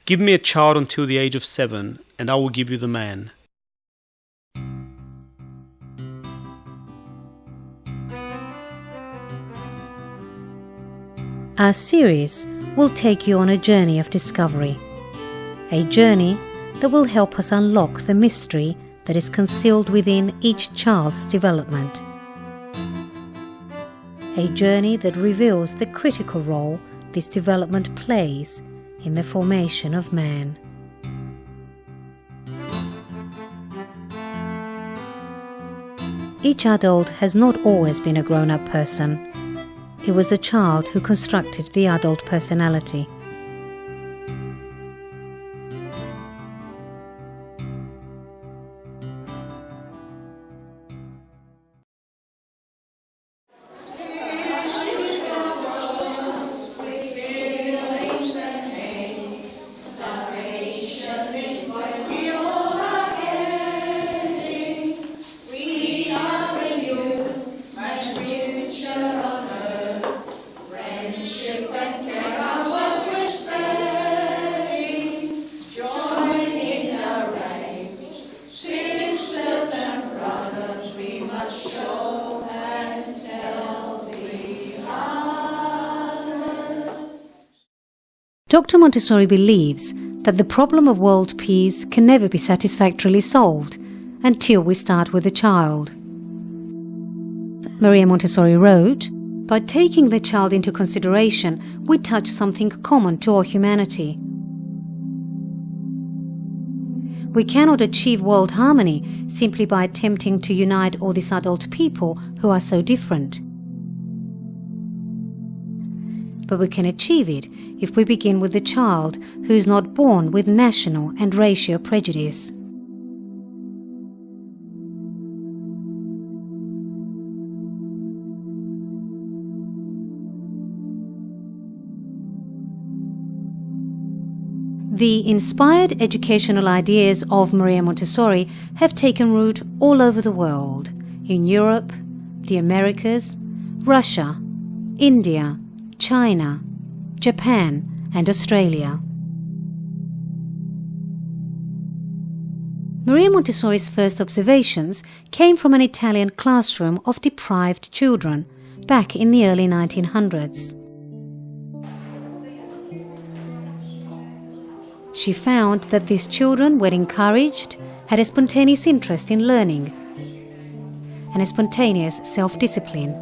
Give me a child until the age of 7, and I will give you the man. Our series will take you on a journey of discovery, a journey that will help us unlock the mystery that is concealed within each child's development. A journey that reveals the critical role this development plays in the formation of man. Each adult has not always been a grown-up person. It was the child who constructed the adult personality. Dr. Montessori believes that the problem of world peace can never be satisfactorily solved until we start with the child. Maria Montessori wrote, "By taking the child into consideration, we touch something common to all humanity. We cannot achieve world harmony simply by attempting to unite all these adult people who are so different. But we can achieve it if we begin with the child who is not born with national and racial prejudice." The inspired educational ideas of Maria Montessori have taken root all over the world, in Europe, the Americas, Russia, India, China, Japan, and Australia. Maria Montessori's first observations came from an Italian classroom of deprived children back in the early 1900s. She found that these children were encouraged, had a spontaneous interest in learning, and a spontaneous self-discipline.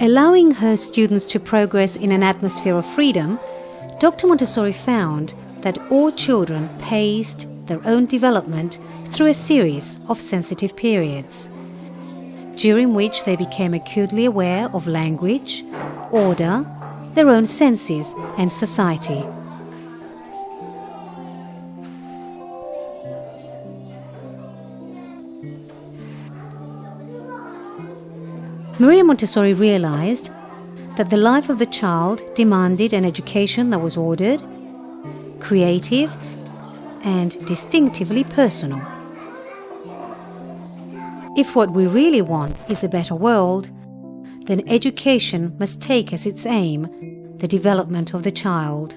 Allowing her students to progress in an atmosphere of freedom, Dr. Montessori found that all children paced their own development through a series of sensitive periods, during which they became acutely aware of language, order, their own senses, and society. Maria Montessori realized that the life of the child demanded an education that was ordered, creative, and distinctively personal. If what we really want is a better world, then education must take as its aim the development of the child.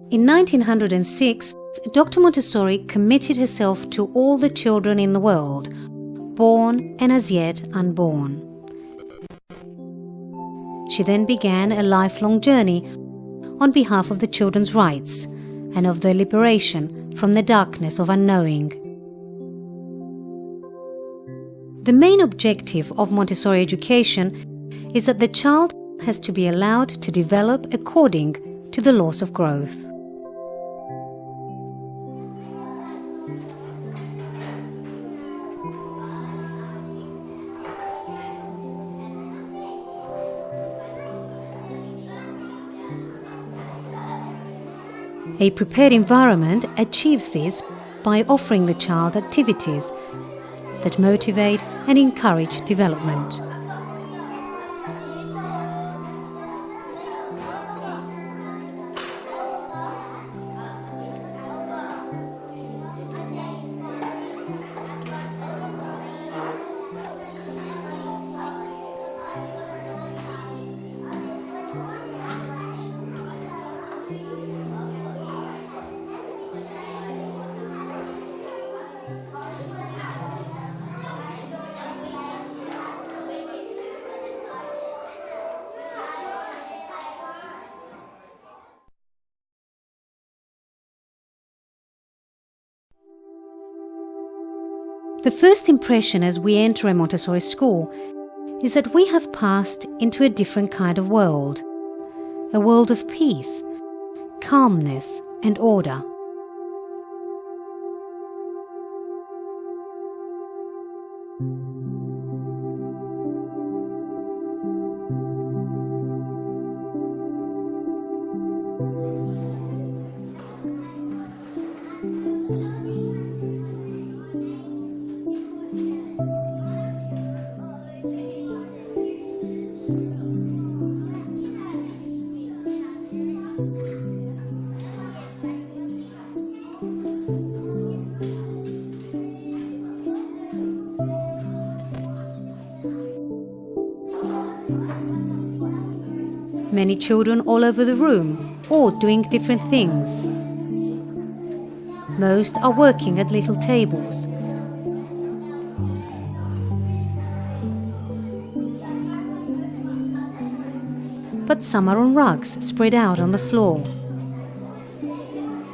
In 1906, Dr. Montessori committed herself to all the children in the world, born and as yet unborn. She then began a lifelong journey on behalf of the children's rights and of their liberation from the darkness of unknowing. The main objective of Montessori education is that the child has to be allowed to develop according to the laws of growth. A prepared environment achieves this by offering the child activities that motivate and encourage development. The first impression as we enter a Montessori school is that we have passed into a different kind of world, a world of peace, calmness and order. Many children all over the room, all doing different things. Most are working at little tables. But some are on rugs spread out on the floor.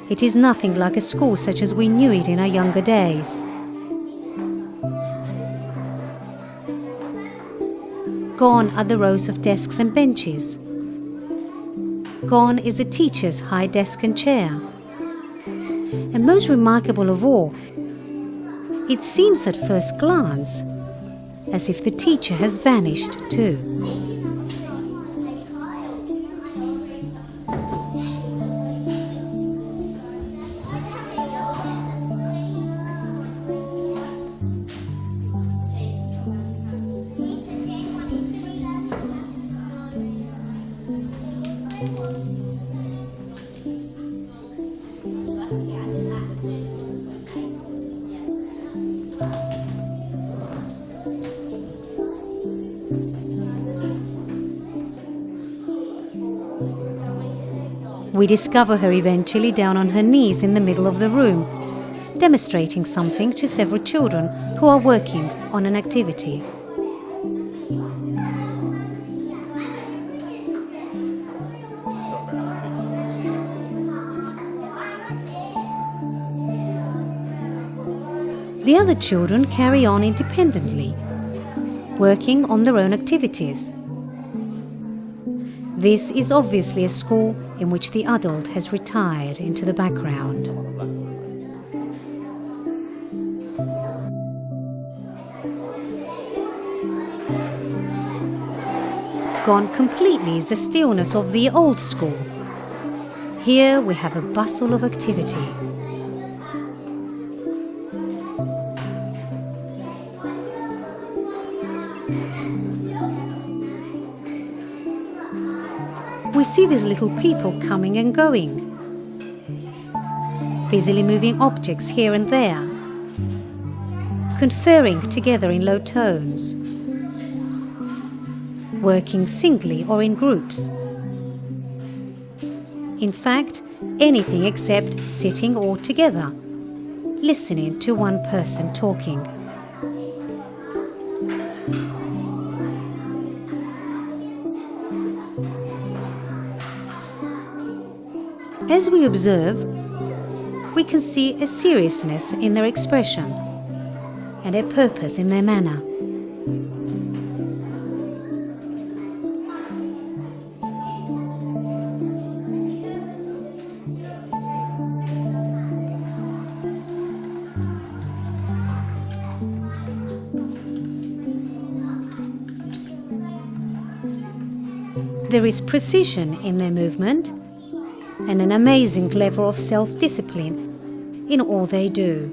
It is nothing like a school such as we knew it in our younger days. Gone are the rows of desks and benches. Gone is the teacher's high desk and chair. And most remarkable of all, it seems at first glance as if the teacher has vanished too. We discover her eventually down on her knees in the middle of the room, demonstrating something to several children who are working on an activity. The other children carry on independently, working on their own activities. This is obviously a school in which the adult has retired into the background. Gone completely is the stillness of the old school. Here we have a bustle of activity. We see these little people coming and going, busily moving objects here and there, conferring together in low tones, working singly or in groups. In fact, anything except sitting all together, listening to one person talking. As we observe, we can see a seriousness in their expression and a purpose in their manner. There is precision in their movement and an amazing level of self-discipline in all they do.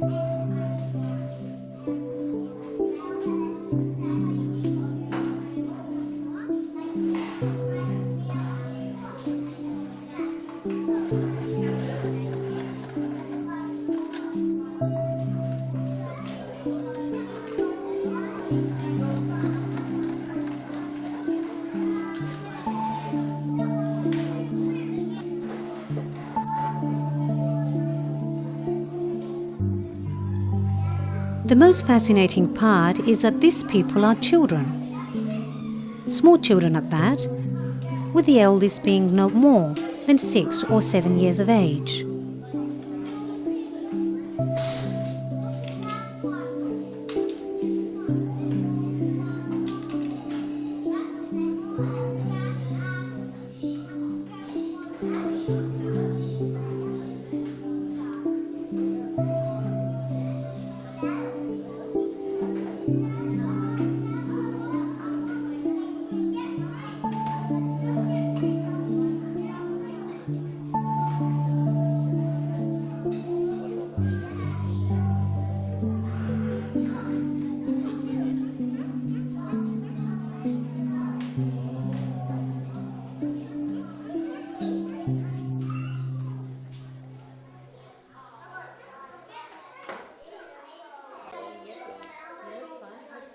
The most fascinating part is that these people are children. Small children at that, with the eldest being no more than 6 or 7 years of age.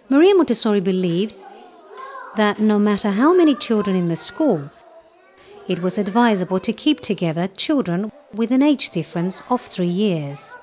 Maria Montessori believed that no matter how many children in the school, it was advisable to keep together children with an age difference of 3 years.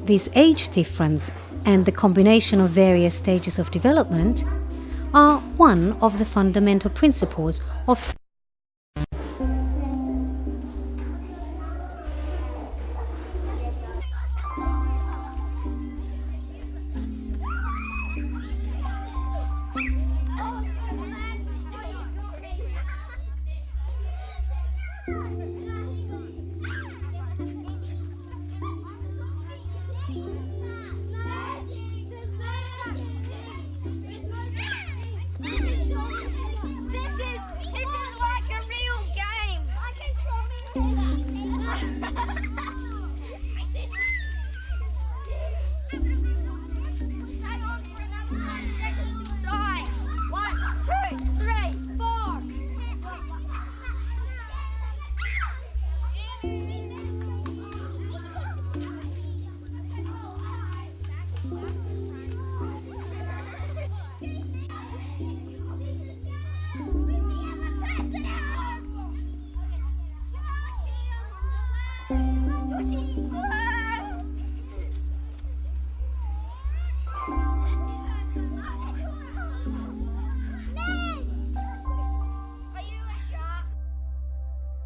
This age difference and the combination of various stages of development are one of the fundamental principles of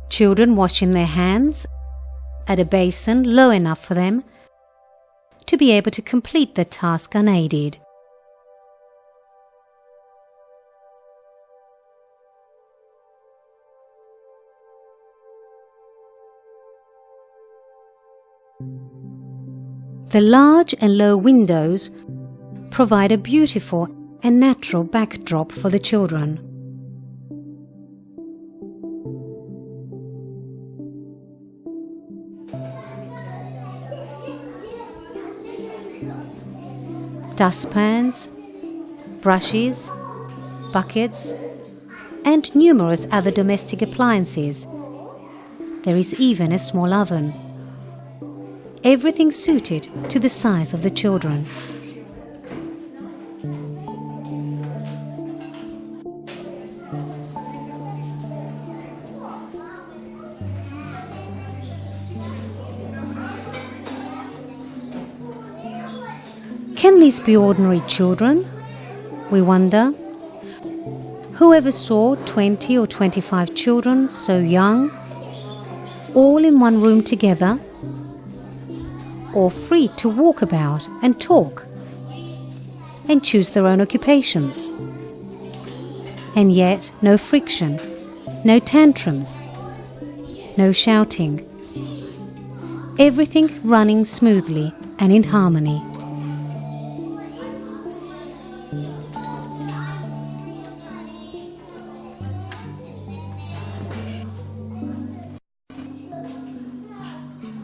children washing their hands at a basin low enough for them to be able to complete the task unaided. The large and low windows provide a beautiful and natural backdrop for the children. Dustpans, brushes, buckets, and numerous other domestic appliances. There is even a small oven. Everything suited to the size of the children. Can these be ordinary children? We wonder. Whoever saw 20 or 25 children so young, all in one room together, or free to walk about and talk and choose their own occupations? And yet no friction, no tantrums, no shouting. Everything running smoothly and in harmony.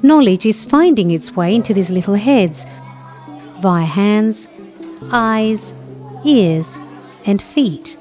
Knowledge is finding its way into these little heads via hands, eyes, ears, and feet.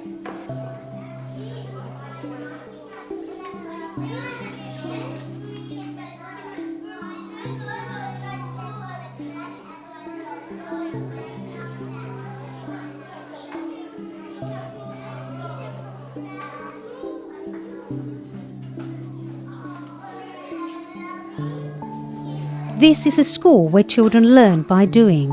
This is a school where children learn by doing.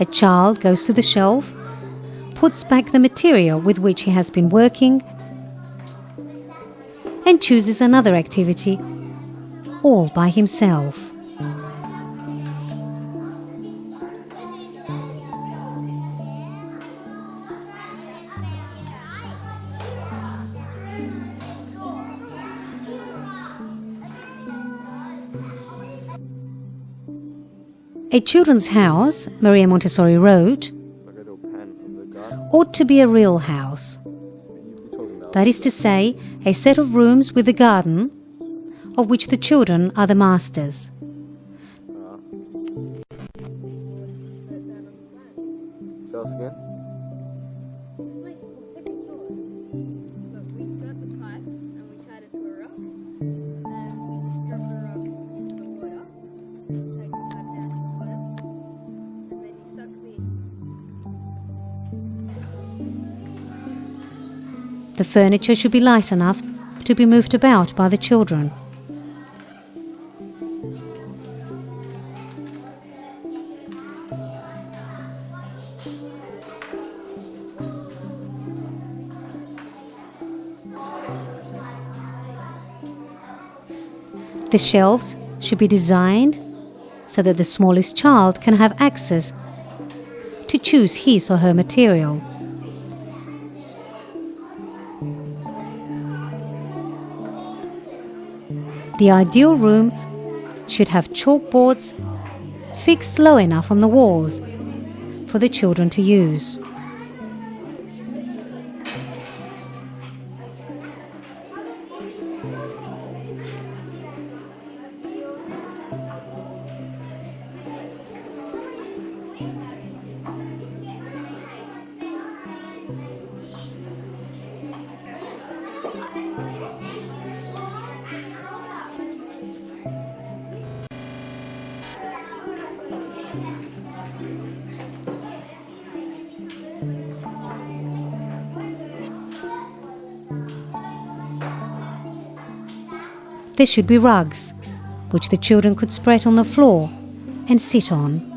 A child goes to the shelf, puts back the material with which he has been working, and chooses another activity all by himself. A children's house, Maria Montessori wrote, ought to be a real house. That is to say, a set of rooms with a garden, of which the children are the masters. The furniture should be light enough to be moved about by the children. The shelves should be designed so that the smallest child can have access to choose his or her material. The ideal room should have chalkboards fixed low enough on the walls for the children to use. There should be rugs, which the children could spread on the floor and sit on.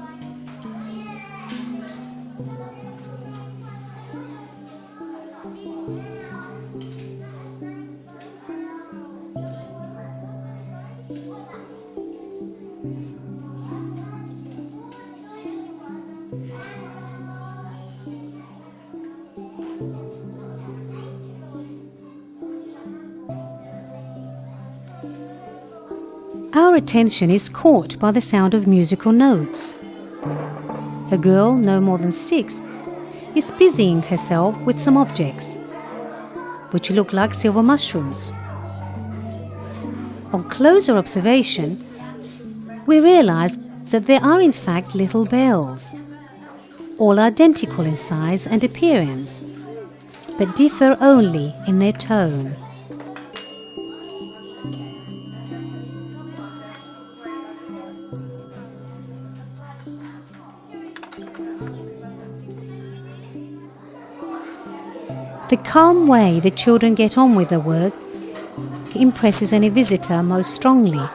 Our attention is caught by the sound of musical notes. A girl, no more than 6, is busying herself with some objects, which look like silver mushrooms. On closer observation, we realize that there are in fact little bells, all identical in size and appearance, but differ only in their tone. The calm way the children get on with their work impresses any visitor most strongly.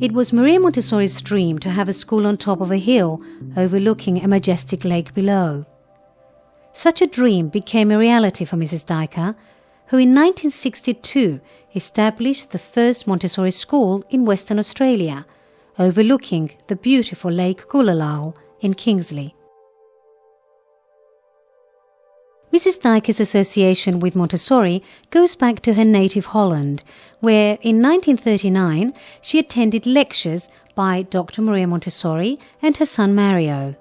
It was Maria Montessori's dream to have a school on top of a hill overlooking a majestic lake below. Such a dream became a reality for Mrs. Dyker, who in 1962 established the first Montessori school in Western Australia, overlooking the beautiful Lake Gulalal in Kingsley. Mrs. Dyker's association with Montessori goes back to her native Holland, where in 1939 she attended lectures by Dr. Maria Montessori and her son Mario.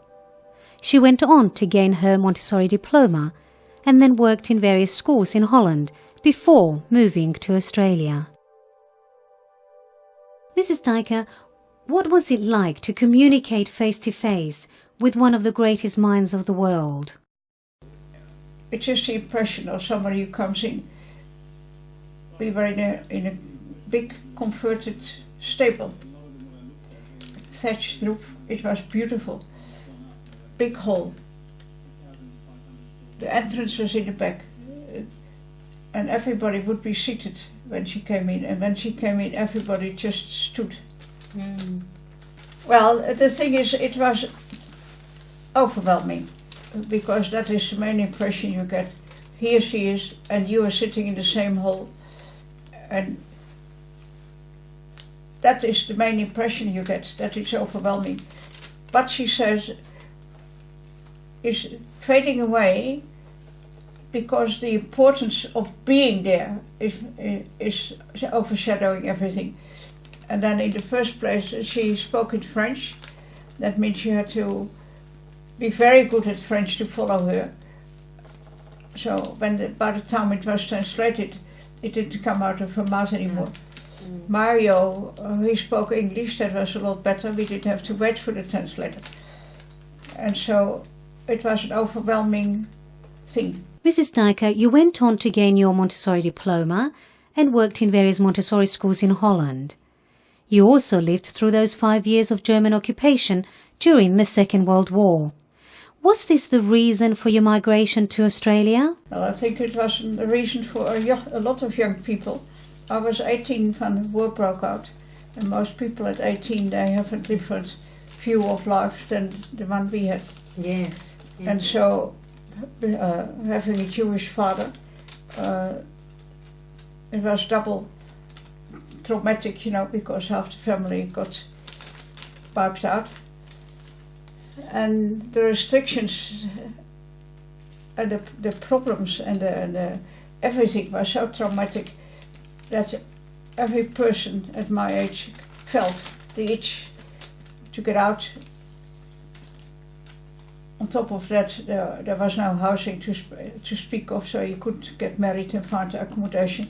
She went on to gain her Montessori diploma and then worked in various schools in Holland before moving to Australia. Mrs. Dyker, what was it like to communicate face-to-face with one of the greatest minds of the world? It's just the impression of somebody who comes in we were in a big converted stable, thatched roof. It was beautiful, big hall. The entrance was in the back, and everybody would be seated when she came in, and when she came in everybody just stood. Well, the thing is, it was overwhelming, because that is the main impression you get. Here she is, and you are sitting in the same hall, and that is the main impression you get, that it's overwhelming. But she says is fading away because the importance of being there is overshadowing everything. And then in the first place she spoke in French. That means you had to be very good at French to follow her. So by the time it was translated, it didn't come out of her mouth anymore. Mario, he spoke English, that was a lot better. We didn't have to wait for the translator. And so it was an overwhelming thing. Mrs. Dijker, you went on to gain your Montessori diploma and worked in various Montessori schools in Holland. You also lived through those 5 years of German occupation during the Second World War. Was this the reason for your migration to Australia? Well, I think it was a reason for a lot of young people. I was 18 when the war broke out, and most people at 18, they have a different view of life than the one we had. Yes. Yeah. And so, having a Jewish father, it was double traumatic, because half the family got wiped out. And the restrictions and the problems and the everything was so traumatic that every person at my age felt the itch to get out. On top of that, there was no housing to speak of, so you couldn't get married and find accommodation.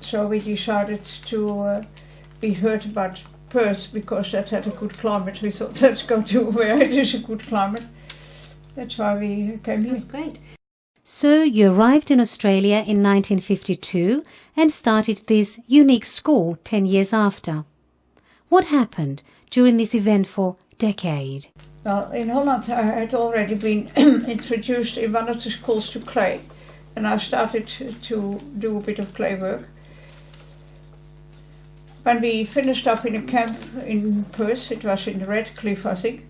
So we decided to be heard about Perth, because that had a good climate. We thought, let's go to where it is a good climate. That's why we came here. That's great. So you arrived in Australia in 1952 and started this unique school 10 years after. What happened during this eventful decade? Well, in Holland I had already been introduced in one of the schools to clay, and I started to do a bit of clay work. When we finished up in a camp in Perth, it was in Redcliffe I think,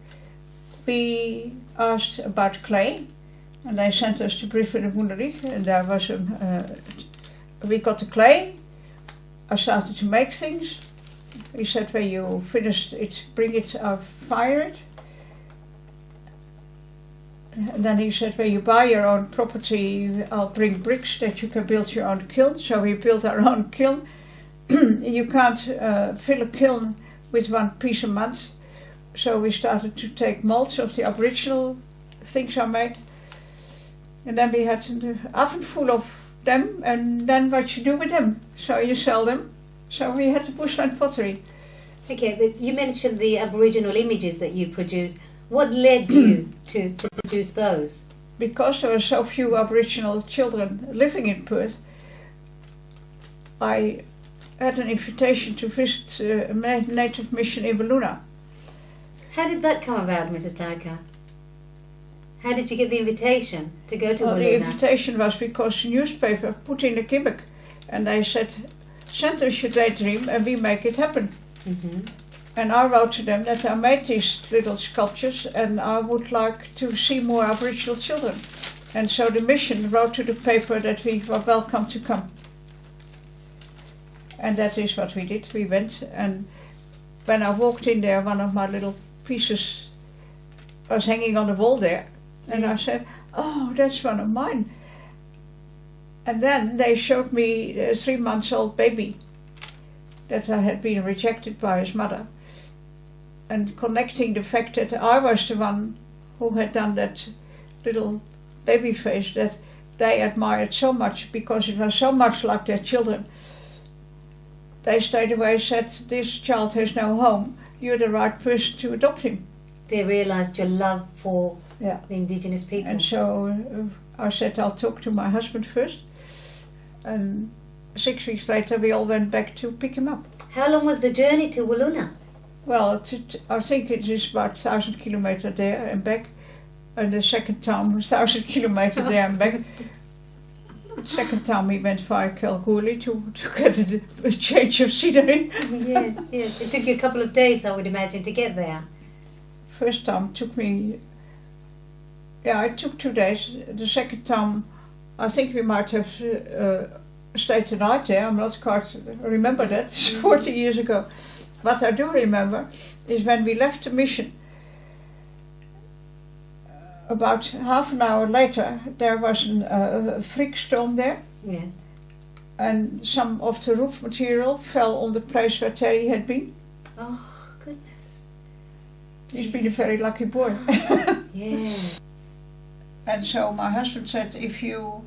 we asked about clay, and they sent us to Brisbane and Moonrich, and there was we got the clay. I started to make things. He said, when you finished it, bring it, I'll fire it. And then he said, when you buy your own property, I'll bring bricks that you can build your own kiln. So we built our own kiln. You can't fill a kiln with one piece a month. So we started to take molds of the Aboriginal things I made. And then we had an oven full of them, and then what you do with them? So you sell them. So we had the bushland pottery. Okay, but you mentioned the Aboriginal images that you produced. What led you to produce those? Because there were so few Aboriginal children living in Perth, I had an invitation to visit a native mission in Balluna. How did that come about, Mrs. Dijker? How did you get the invitation to go to Balluna? The invitation was because the newspaper put in a gimmick, and they said, send us your daydream and we make it happen. Mm-hmm. And I wrote to them that I made these little sculptures and I would like to see more Aboriginal children. And so the mission wrote to the paper that we were welcome to come. And that is what we did. We went, and when I walked in there, one of my little pieces was hanging on the wall there. And I said, oh, that's one of mine. And then they showed me a 3-month-old baby that I had been rejected by his mother. And connecting the fact that I was the one who had done that little baby face that they admired so much because it was so much like their children. They straight away said, this child has no home, you're the right person to adopt him. They realised your love for the indigenous people. And so I said, I'll talk to my husband first. And 6 weeks later we all went back to pick him up. How long was the journey to Walloona? Well, I think it is about 1,000 kilometers there and back. And the second time, 1,000 kilometers there and back. Second time we went via Kalgoorlie to get a change of scenery. Yes, yes. It took you a couple of days, I would imagine, to get there. First time took me, it took 2 days. The second time, I think we might have stayed the night there. I'm not quite remember that. It's 40 years ago. What I do remember is when we left the mission. About half an hour later, there was a freak storm there. Yes. And some of the roof material fell on the place where Terry had been. Oh, goodness. He's been a very lucky boy. Yeah. And so my husband said, if you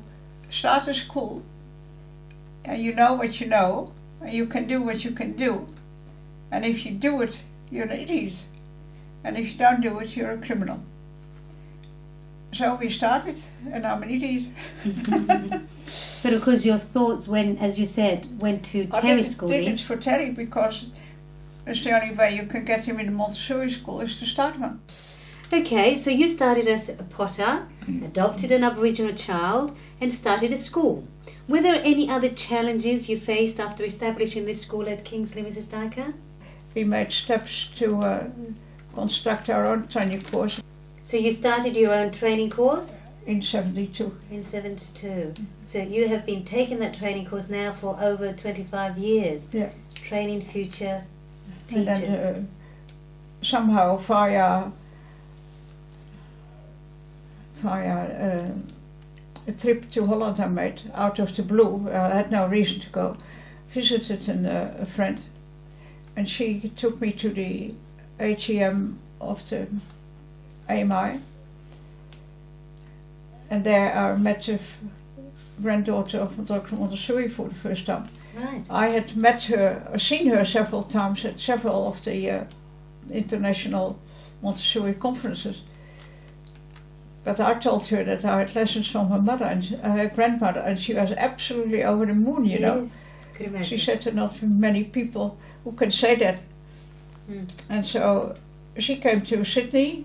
start a school and you know what you know, and you can do what you can do, and if you do it, you're an idiot. And if you don't do it, you're a criminal. So we started, and I'm an idiot. But of course your thoughts, when, as you said, went to Terry school. I did it for Terry because it's the only way you can get him in the Montessori school is to start one. Okay, so you started as a potter, adopted an Aboriginal child, and started a school. Were there any other challenges you faced after establishing this school at Kingsley, Mrs. Dyker? We made steps to construct our own training course. So you started your own training course? In 72. In 72. So you have been taking that training course now for over 25 years. Yeah. Training future teachers. And then somehow via a trip to Holland I made, out of the blue, I had no reason to go, visited a friend, and she took me to the AGM of the AMI, and there I met the granddaughter of Dr. Montessori for the first time. Right. I had met her, seen her several times at several of the International Montessori conferences, but I told her that I had lessons from her mother and her grandmother, and she was absolutely over the moon, you know. Could imagine. She said there are not many people who can say that. And so she came to Sydney,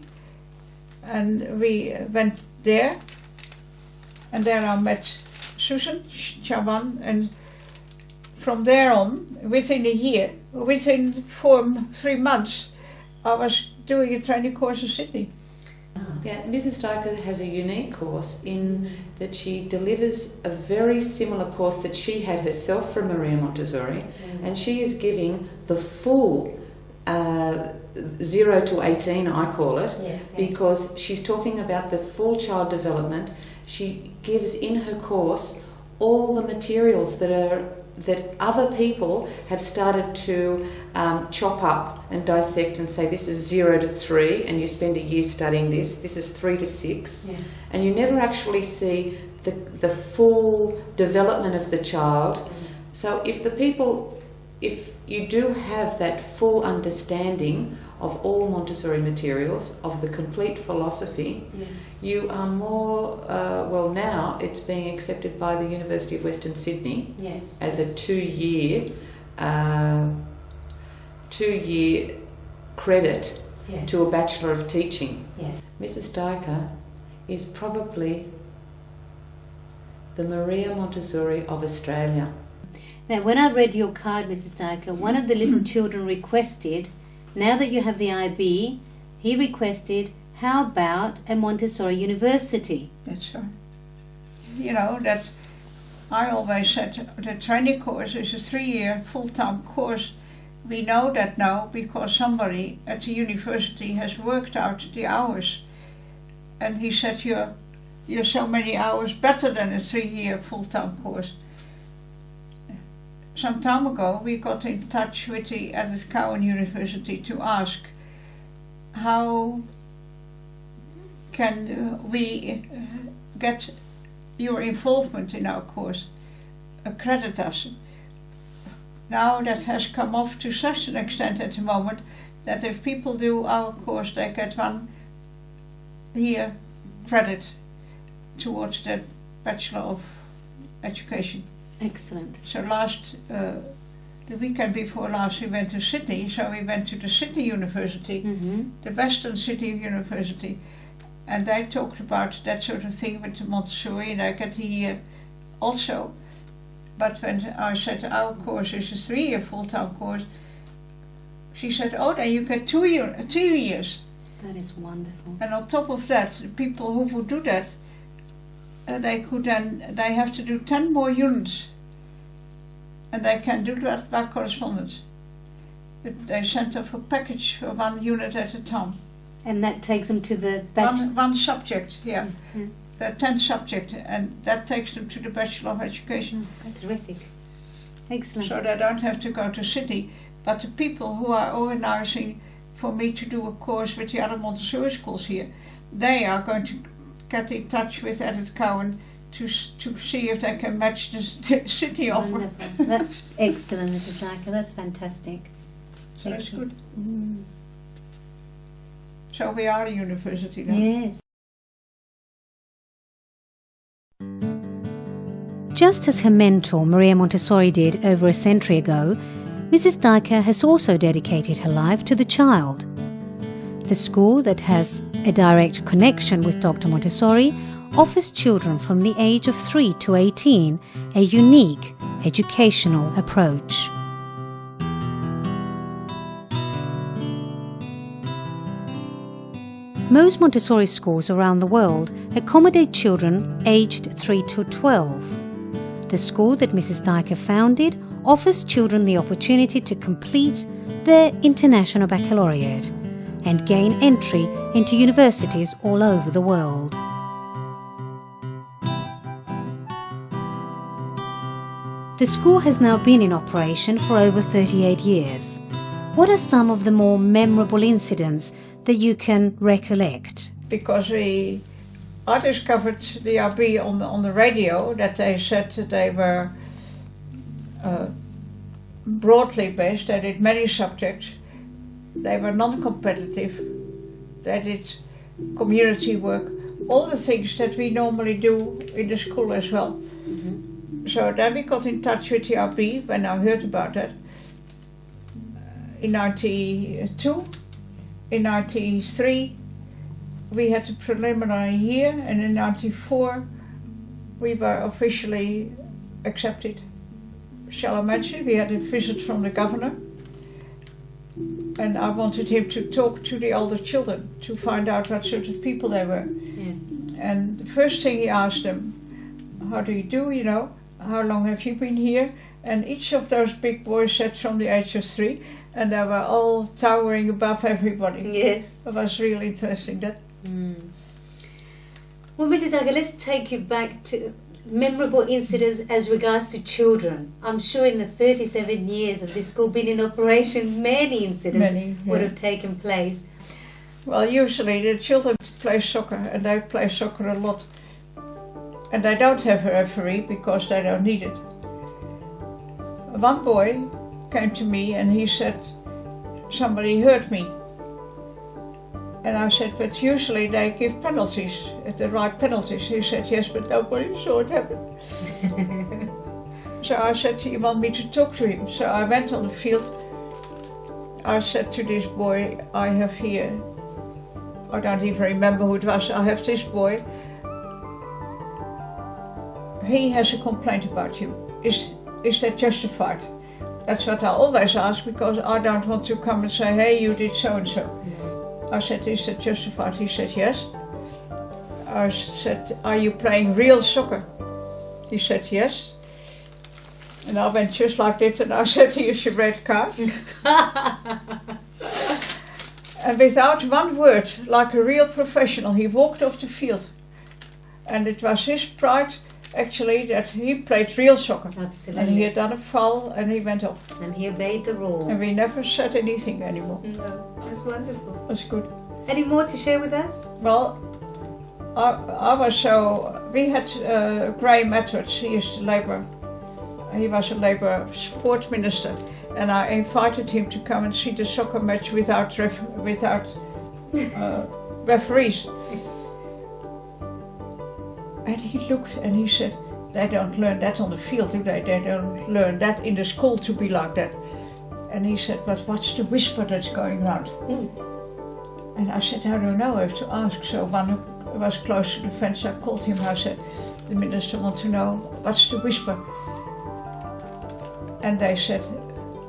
and we went there, and there I met Susan Chaban, and from there on, within a year, within 3 months, I was doing a training course in Sydney. Yeah, Mrs. Dyker has a unique course in that she delivers a very similar course that she had herself from Maria Montessori, and she is giving the full 0 to 18, I call it, Yes. because she's talking about the full child development. She gives in her course all the materials that other people have started to chop up and dissect and say this is 0 to 3 and you spend a year studying this is 3 to 6, Yes. and you never actually see the full development of the child. So if you do have that full understanding of all Montessori materials, of the complete philosophy, Yes. you are more, now it's being accepted by the University of Western Sydney Yes. as a two-year credit Yes. to a Bachelor of Teaching. Yes. Mrs. Dyker is probably the Maria Montessori of Australia. Now, when I read your card, Mrs. Dyker, one of the little children requested, now that you have the IB, he requested, how about a Montessori university? That's right. You know, that I always said the training course is a 3-year full-time course. We know that now because somebody at the university has worked out the hours. And he said, you're so many hours better than a 3-year full-time course. Some time ago we got in touch with the Edith Cowan University to ask how can we get your involvement in our course, accredit us. Now that has come off to such an extent at the moment that if people do our course they get 1 year credit towards the Bachelor of Education. Excellent. So the weekend before last we went to Sydney, so we went to the Sydney University, the Western Sydney University, and they talked about that sort of thing with the Montessori, and I get to hear also. But when I said our course is a 3-year full-time course, she said, oh, then you get 2 years. That is wonderful. And on top of that, the people who would do that, they have to do 10 more units. And they can do that by correspondence. They send off a package for 1 unit at a time. And that takes them to the one subject, yeah. Mm-hmm. There are 10 subjects, and that takes them to the Bachelor of Education. Terrific. Excellent. So they don't have to go to Sydney. But the people who are organising for me to do a course with the other Montessori schools here, they are going to get in touch with Edith Cowan to see if they can match the Sydney offer. Wonderful. That's excellent, Mrs. Dyker. That's fantastic. So that's good. So we are a university now. Yes. Just as her mentor, Maria Montessori, did over a century ago, Mrs. Dyker has also dedicated her life to the child. The school that has a direct connection with Dr. Montessori offers children from the age of 3 to 18 a unique educational approach. Most Montessori schools around the world accommodate children aged 3 to 12. The school that Mrs. Dyker founded offers children the opportunity to complete their International Baccalaureate and gain entry into universities all over the world. The school has now been in operation for over 38 years. What are some of the more memorable incidents that you can recollect? Because I discovered the RB on the radio, that they said that they were broadly based. They did many subjects. They were non-competitive. They did community work, all the things that we normally do in the school as well. So then we got in touch with the RB when I heard about that. In 92, in 93, we had a preliminary year, and in 94, we were officially accepted. Shall I mention? We had a visit from the governor, and I wanted him to talk to the older children to find out what sort of people they were. Yes. And the first thing he asked them, how do you do, you know? How long have you been here? And each of those big boys said from the age of 3, and they were all towering above everybody. Yes. It was really interesting. Well, Mrs. Dyker, let's take you back to memorable incidents as regards to children. I'm sure in the 37 years of this school being in operation, many incidents would have taken place. Well, usually the children play soccer, and they play soccer a lot. And they don't have a referee because they don't need it. One boy came to me and he said, somebody hurt me. And I said, but usually they give penalties, the right penalties. He said, yes, but nobody saw it happen. So I said, you want me to talk to him? So I went on the field. I said to this boy, I have here, I don't even remember who it was, I have this boy. He has a complaint about you. Is that justified? That's what I always ask, because I don't want to come and say, hey, you did so and so. I said, is that justified? He said, yes. I said, are you playing real soccer? He said, yes. And I went just like this, and I said, here's your red card. And without one word, like a real professional, he walked off the field. And it was his pride, actually, that he played real soccer. Absolutely. And he had done a foul and he went off. And he obeyed the rule. And we never said anything anymore. No, that's wonderful. That's good. Any more to share with us? Well, I was so, we had Graham Edwards, he was a Labour sport minister, and I invited him to come and see the soccer match without referees. And he looked and he said, they don't learn that on the field, do they? They don't learn that in the school to be like that. And he said, but what's the whisper that's going around? And I said, I don't know, I have to ask. So one who was close to the fence, I called him. I said, the minister wants to know, what's the whisper? And they said,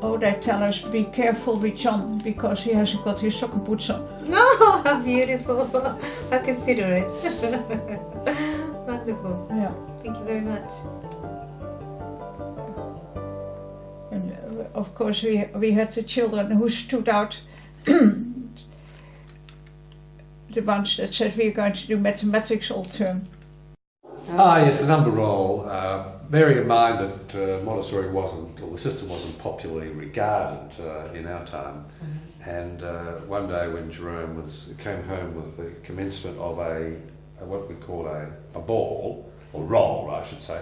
oh, they tell us, be careful with John, because he hasn't got his soccer boots on. No, how beautiful. How considerate. Wonderful. Yeah. Thank you very much. And of course we had the children who stood out, the ones that said we are going to do mathematics all term. Yes, the number roll. Bearing in mind that Montessori wasn't, or the system wasn't popularly regarded in our time, and one day when Jerome came home with the commencement of what we call a ball, or roll I should say,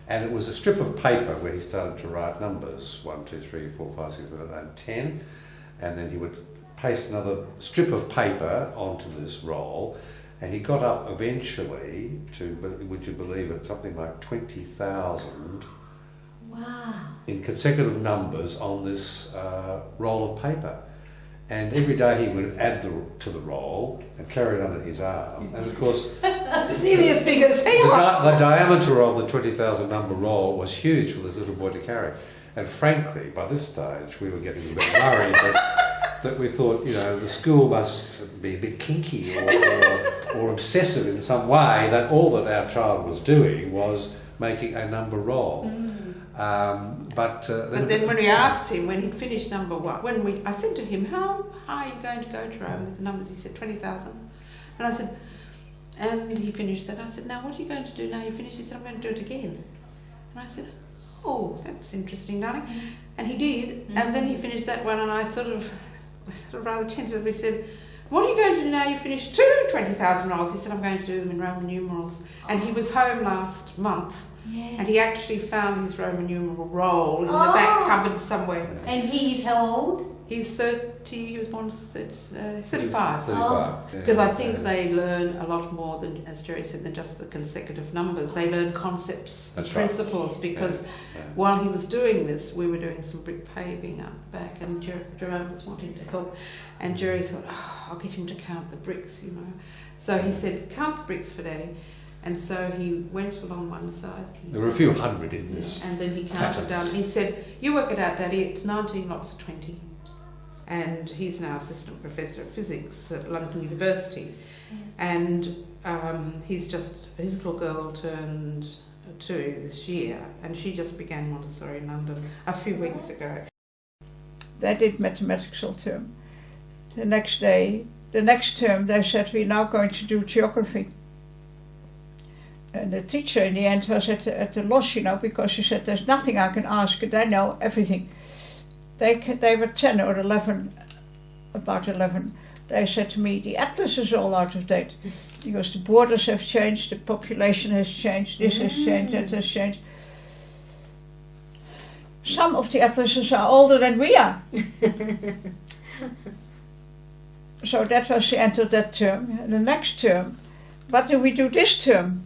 and it was a strip of paper where he started to write numbers, 1, 2, 3, 4, 5, 6, 7, 8, 9, 10, and then he would paste another strip of paper onto this roll, and he got up eventually to, would you believe it, something like 20,000 in consecutive numbers on this roll of paper. And every day he would add to the roll and carry it under his arm. And of course, It's nearly as big as he was. the diameter of the 20,000 number roll was huge for this little boy to carry. And frankly, by this stage, we were getting a bit worried that we thought, you know, the school must be a bit kinky or obsessive in some way, that all that our child was doing was making a number roll. But then when we asked him, when he'd finished number one, I said to him, how high are you going to go, Jerome, with the numbers? He said, 20,000. And I said, and he finished that. I said, now what are you going to do now you finish? He said, I'm going to do it again. And I said, oh, that's interesting, darling. And he did, and then he finished that one, and I sort of rather tentatively said, what are you going to do now you finished 20,000 rolls? He said, I'm going to do them in Roman numerals. And he was home last month, and he actually found his Roman numeral roll in the back cupboard somewhere. And he is how old? He's 30, he was born 35. 35, Because I think they learn a lot more than, as Jerry said, than just the consecutive numbers. They learn concepts, principles, because while he was doing this, we were doing some brick paving up the back, and Jerome was wanting to help, and Jerry thought, I'll get him to count the bricks, you know. So he said, count the bricks for Daddy. And so he went along one side. There were a few hundred in this. And then he counted down. He said, you work it out, Daddy, it's 19 lots of 20. And he's now assistant professor of physics at London University. And his little girl turned 2 this year, and she just began Montessori in London a few weeks ago. They did mathematics all term. The next term, they said, we're now going to do geography. And the teacher in the end was at the loss, you know, because she said, there's nothing I can ask, they know everything. They were 10 or 11, about 11. They said to me, the atlas is all out of date. Because the borders have changed, the population has changed, this has changed, that has changed. Some of the atlases are older than we are. So that was the end of that term. And the next term, what do we do this term?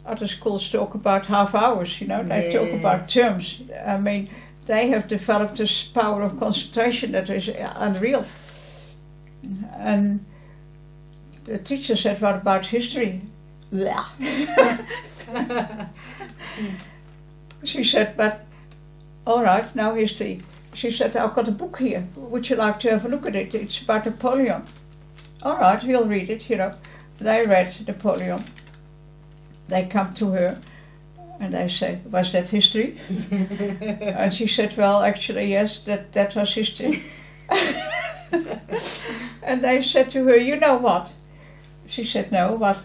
Other schools talk about half hours, you know, they talk about terms. I mean, they have developed this power of concentration that is unreal. And the teacher said, what about history? She said, but all right, now history. She said, I've got a book here. Would you like to have a look at it? It's about Napoleon. All right, we'll read it, you know. They read Napoleon. They come to her and they say, was that history? And she said, well, actually, yes, that was history. And they said to her, you know what? She said, no, what?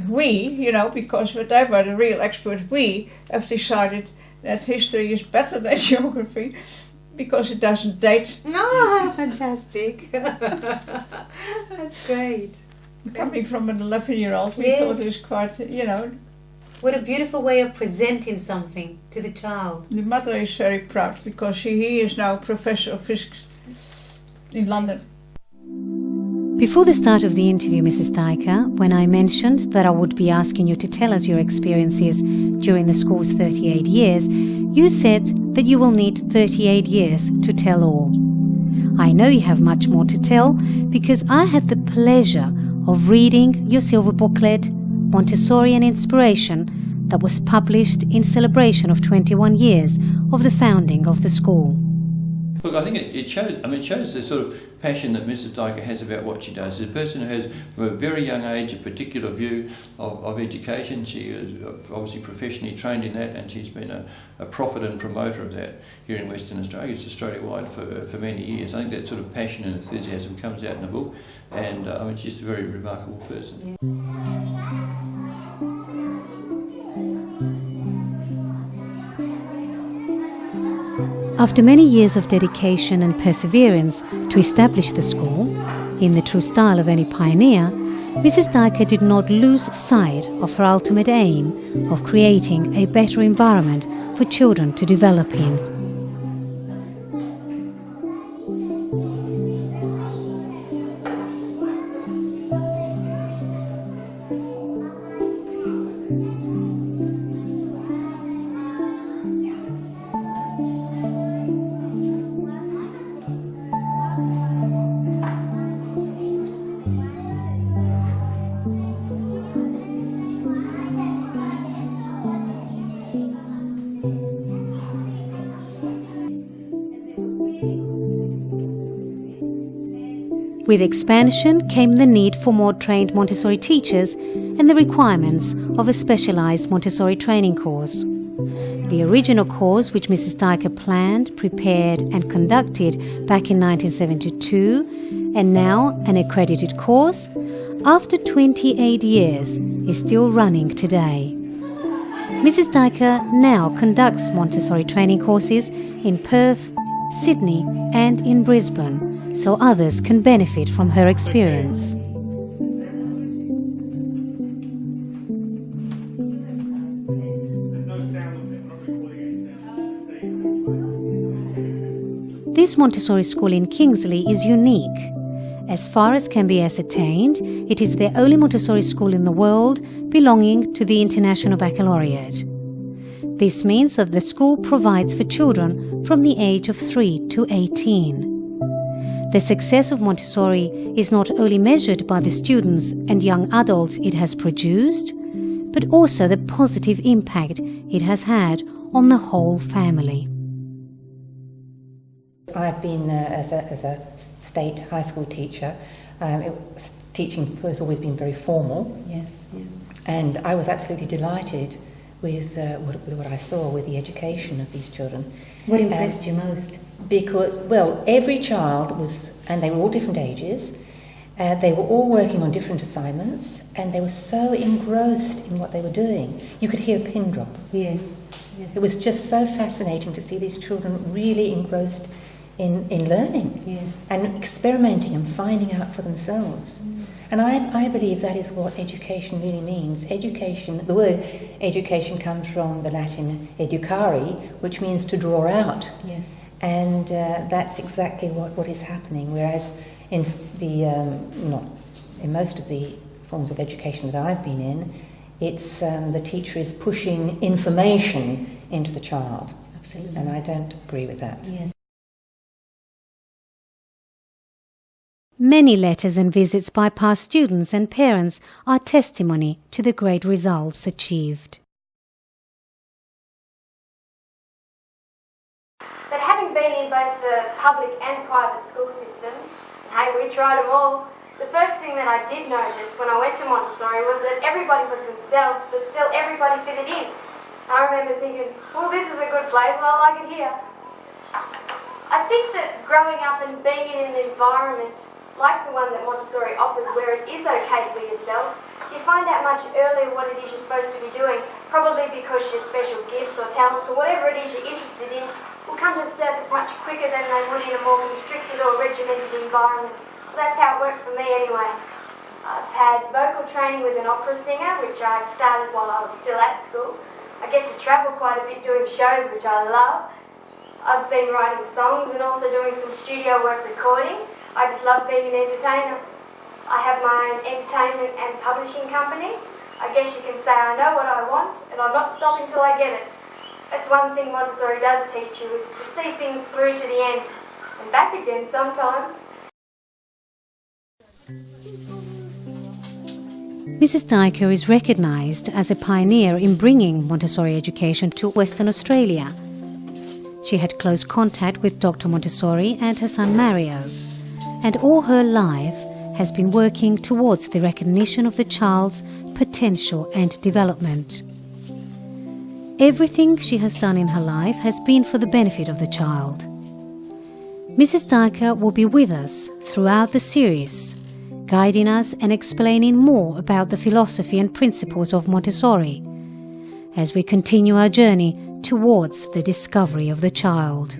We, you know, because they were the real experts, we have decided that history is better than geography because it doesn't date. No, fantastic. That's great. Coming from an 11-year-old, we thought it was quite, you know. What a beautiful way of presenting something to the child. The mother is very proud because he is now professor of physics in London. Before the start of the interview, Mrs. Dyker, when I mentioned that I would be asking you to tell us your experiences during the school's 38 years, you said that you will need 38 years to tell all. I know you have much more to tell because I had the pleasure of reading your silver booklet, Montessori and Inspiration, that was published in celebration of 21 years of the founding of the school. Look, I think it shows the sort of passion that Mrs. Dyker has about what she does. She's a person who has, from a very young age, a particular view of education. She is obviously professionally trained in that, and she's been a prophet and promoter of that here in Western Australia. It's Australia-wide for many years. I think that sort of passion and enthusiasm comes out in the book, and she's a very remarkable person. After many years of dedication and perseverance to establish the school, in the true style of any pioneer, Mrs. Dyker did not lose sight of her ultimate aim of creating a better environment for children to develop in. With expansion came the need for more trained Montessori teachers and the requirements of a specialised Montessori training course. The original course, which Mrs. Dyker planned, prepared and conducted back in 1972, and now an accredited course, after 28 years, is still running today. Mrs. Dyker now conducts Montessori training courses in Perth, Sydney and in Brisbane, so others can benefit from her experience. This Montessori school in Kingsley is unique. As far as can be ascertained, it is the only Montessori school in the world belonging to the International Baccalaureate. This means that the school provides for children from the age of 3 to 18. The success of Montessori is not only measured by the students and young adults it has produced, but also the positive impact it has had on the whole family. I've been, as a state high school teacher, teaching has always been very formal. Yes, yes. And I was absolutely delighted with what I saw with the education of these children. What impressed you most? Because, well, every child was, and they were all different ages, they were all working on different assignments, and they were so engrossed in what they were doing. You could hear a pin drop. Yes, yes. It was just so fascinating to see these children really engrossed in learning, yes, and experimenting and finding out for themselves. And I believe that is what education really means. Education, the word education comes from the Latin educare, which means to draw out. Yes. And that's exactly what is happening. Whereas in in most of the forms of education that I've been in, it's the teacher is pushing information into the child. Absolutely. And I don't agree with that. Yes. Many letters and visits by past students and parents are testimony to the great results achieved. But having been in both the public and private school systems, hey, we tried them all, the first thing that I did notice when I went to Montessori was that everybody was themselves, but still everybody fitted in. I remember thinking, well, this is a good place, and I like it here. I think that growing up and being in an environment like the one that Montessori offers, where it is okay to be yourself, you find out much earlier what it is you're supposed to be doing, probably because your special gifts or talents or whatever it is you're interested in will come to the surface much quicker than they would in a more constricted or regimented environment. So that's how it worked for me anyway. I've had vocal training with an opera singer, which I started while I was still at school. I get to travel quite a bit doing shows, which I love. I've been writing songs and also doing some studio work recording. I just love being an entertainer. I have my own entertainment and publishing company. I guess you can say I know what I want and I'm not stopping till I get it. That's one thing Montessori does teach you, is to see things through to the end and back again sometimes. Mrs. Dyker is recognised as a pioneer in bringing Montessori education to Western Australia. She had close contact with Dr. Montessori and her son Mario, and all her life has been working towards the recognition of the child's potential and development. Everything she has done in her life has been for the benefit of the child. Mrs. Dyker will be with us throughout the series, guiding us and explaining more about the philosophy and principles of Montessori as we continue our journey towards the discovery of the child.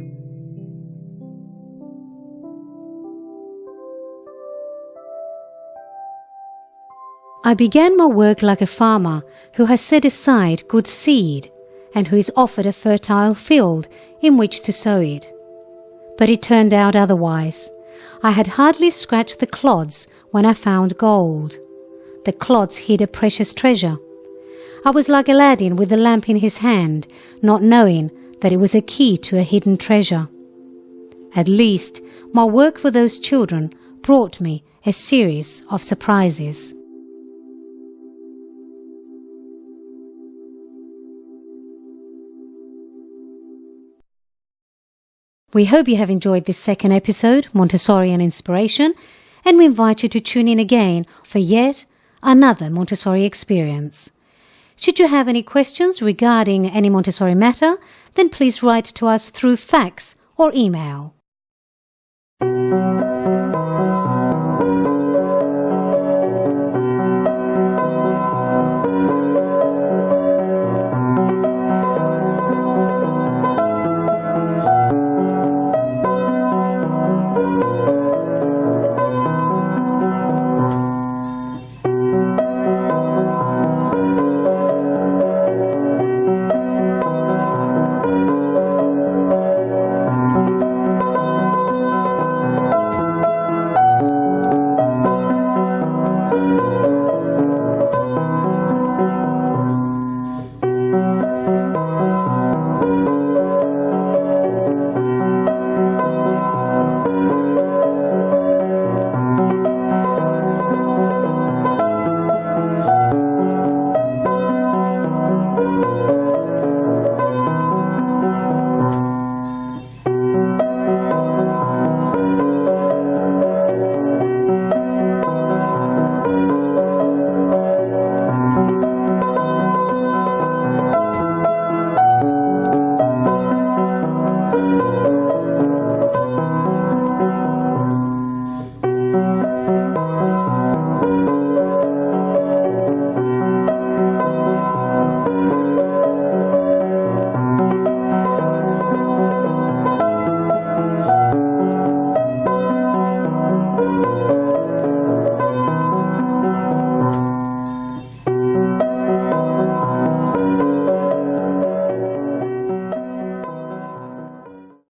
I began my work like a farmer who has set aside good seed and who is offered a fertile field in which to sow it. But it turned out otherwise. I had hardly scratched the clods when I found gold. The clods hid a precious treasure. I was like Aladdin with the lamp in his hand, not knowing that it was a key to a hidden treasure. At least, my work for those children brought me a series of surprises. We hope you have enjoyed this second episode, Montessori and Inspiration, and we invite you to tune in again for yet another Montessori experience. Should you have any questions regarding any Montessori matter, then please write to us through fax or email.